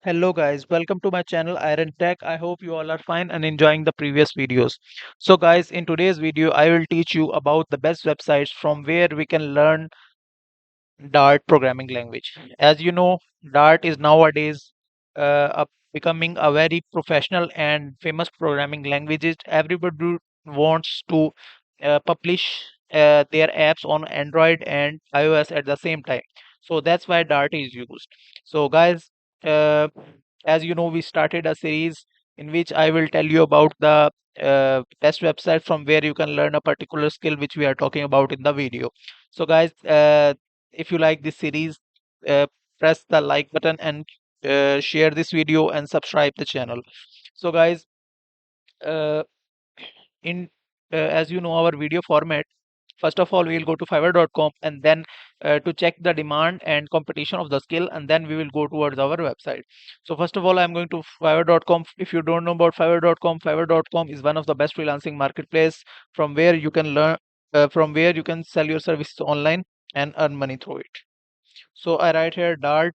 Hello guys, welcome to my channel Iron Tech. I hope you all are fine and enjoying the previous videos. So guys, in today's video I will teach you about the best websites from where we can learn Dart programming language. As you know, Dart is nowadays becoming a very professional and famous programming language. Everybody wants to publish their apps on Android and iOS at the same time. So that's why Dart is used. So guys, uh, as you know, we started a series in which I will tell you about the best website from where you can learn a particular skill which we are talking about in the video. So guys, if you like this series, uh, press the like button and share this video and subscribe the channel. So guys, uh, in as you know our video format, first of all we will go to fiverr.com and then to check the demand and competition of the skill, and then we will go towards our website. So first of all I'm going to fiverr.com. If you don't know about fiverr.com, fiverr.com is one of the best freelancing marketplace from where you can learn from where you can sell your services online and earn money through it. So I write here Dart,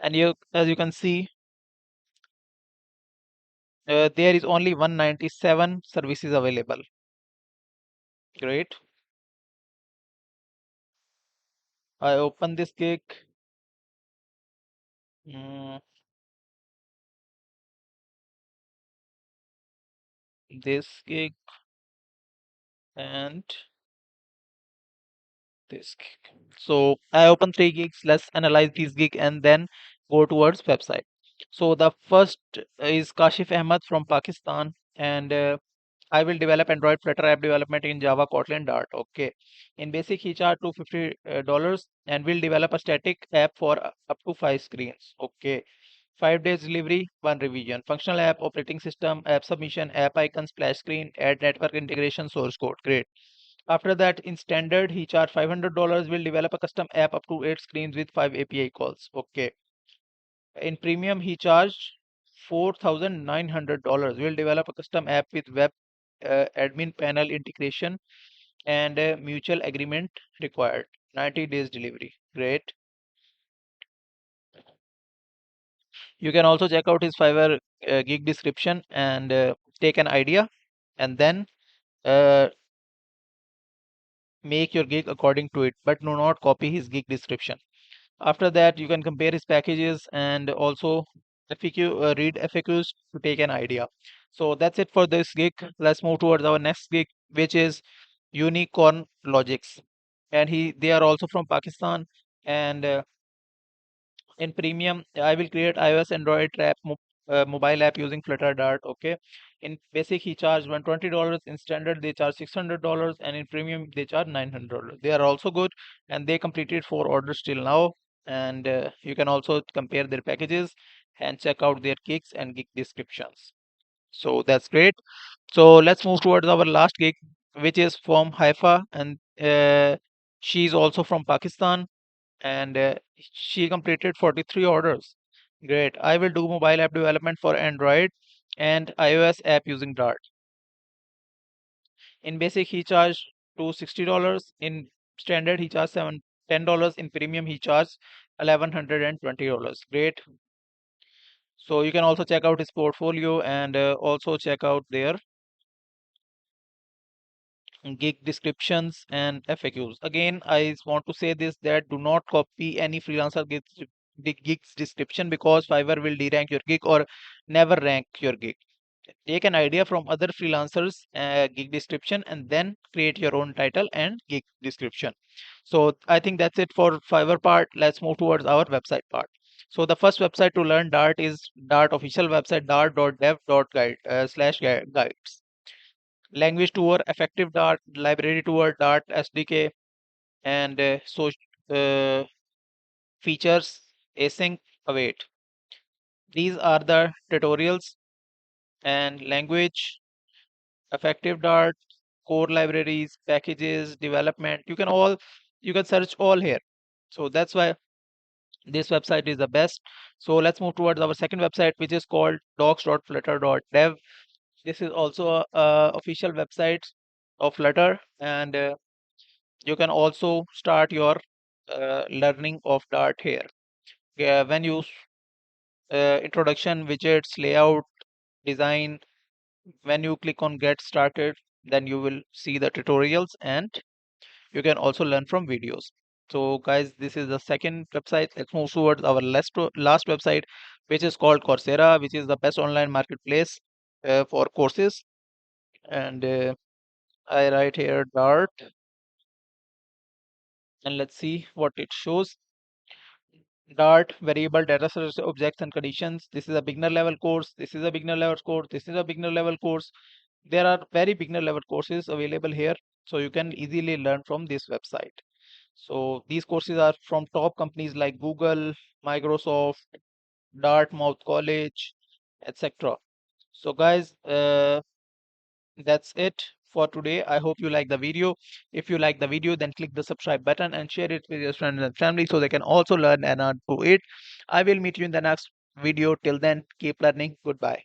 and you, as you can see, there is only 197 services available. Great. I open this gig. mm, this gig and this gig. So I open three gigs. Let's analyze these gig and then go towards website. So the first is Kashif Ahmed from Pakistan, and I will develop Android Flutter app development in Java, Kotlin, Dart. Okay. In basic, he charge $250 and will develop a static app for up to 5 screens. Okay. 5 days delivery, one revision. Functional app, operating system, app submission, app icon, splash screen, add network integration, source code. Great. After that, in standard, he charge $500. Will develop a custom app up to 8 screens with 5 API calls. Okay. In premium, he charged $4,900. Will develop a custom app with web admin panel integration and mutual agreement required. 90 days delivery. Great. You can also check out his Fiverr gig description and take an idea, and then uh, make your gig according to it, but do not copy his gig description. After that, you can compare his packages and also read FAQs to take an idea. So that's it for this gig. Let's move towards our next gig, which is Unicorn Logics, and they are also from Pakistan. And in premium, I will create iOS, Android mobile app using Flutter Dart. Okay. In basic, he charged $120. In standard, they charge $600, and in premium, they charge $900. They are also good, and they completed 4 orders till now. And you can also compare their packages and check out their gigs and gig descriptions. So that's great. So let's move towards our last gig, which is from Haifa, and she's also from Pakistan, and she completed 43 orders. Great. I will do mobile app development for Android and iOS app using Dart. In basic, he charged $260. In standard, he charged $10. In premium, he charged $1,120. Great. So you can also check out his portfolio and also check out their gig descriptions and FAQs. Again, I want to say this, that do not copy any freelancer gigs description, because Fiverr will derank your gig or never rank your gig. Take an idea from other freelancers gig description and then create your own title and gig description. So I think that's it for Fiverr part. Let's move towards our website part. So the first website to learn Dart is Dart official website, dart.dev.guide slash guides. Language tour, effective Dart, library tour, Dart SDK, and uh, features, async, await. These are the tutorials. And language, effective Dart, core libraries, packages, development. You can search all here. So that's why this website is the best. So let's move towards our second website, which is called docs.flutter.dev. This is also a official website of Flutter, and you can also start your learning of Dart here. When you introduction, widgets, layout, design, when you click on get started, then you will see the tutorials and you can also learn from videos. So guys, this is the second website. Let's move towards our last website, which is called Coursera, which is the best online marketplace for courses. And I write here Dart, and let's see what it shows. Dart, variable data source, objects and conditions. This is a beginner level course. This is a beginner level course. This is a beginner level course. There are very beginner level courses available here, so you can easily learn from this website. So these courses are from top companies like Google, Microsoft, Dartmouth College, etc. So guys, that's it for today. I hope you like the video. If you like the video, then click the subscribe button and share it with your friends and family so they can also learn and earn through it. I will meet you in the next video. Till then, keep learning. Goodbye.